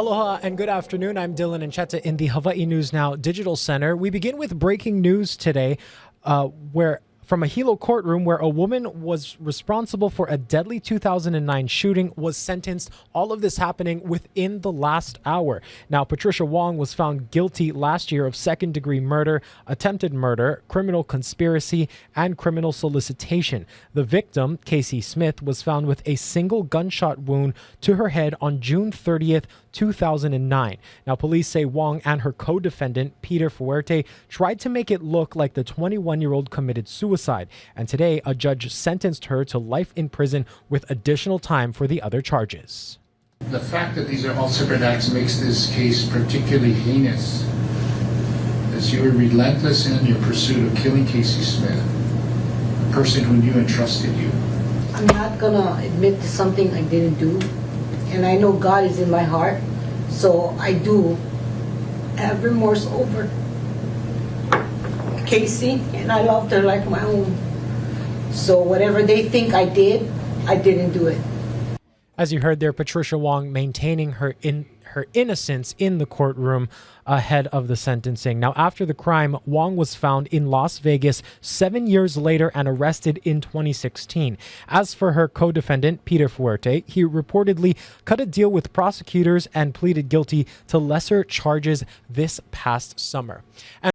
Aloha and good afternoon. I'm Dylan Encheta in the Hawaii News Now Digital Center. We begin with breaking news today where from a Hilo courtroom where a woman was responsible for a deadly 2009 shooting was sentenced. All of this happening within the last hour. Now, Patricia Wong was found guilty last year of second-degree murder, attempted murder, criminal conspiracy, and criminal solicitation. The victim, Casey Smith, was found with a single gunshot wound to her head on June 30th, 2009. Now, police say Wong and her co-defendant, Peter Fuerte, tried to make it look like the 21-year-old committed suicide. And today, a judge sentenced her to life in prison with additional time for the other charges. The fact that these are all separate acts makes this case particularly heinous, as you were relentless in your pursuit of killing Casey Smith, a person who knew and trusted you. I'm not gonna admit to something I didn't do. And I know God is in my heart, so I do have remorse over Casey, and I loved her like my own. So whatever they think I didn't do it. As you heard there, Patricia Wong maintaining her innocence in the courtroom ahead of the sentencing. Now, after the crime, Wong was found in Las Vegas 7 years later and arrested in 2016. As for her co-defendant, Peter Fuerte, he reportedly cut a deal with prosecutors and pleaded guilty to lesser charges this past summer.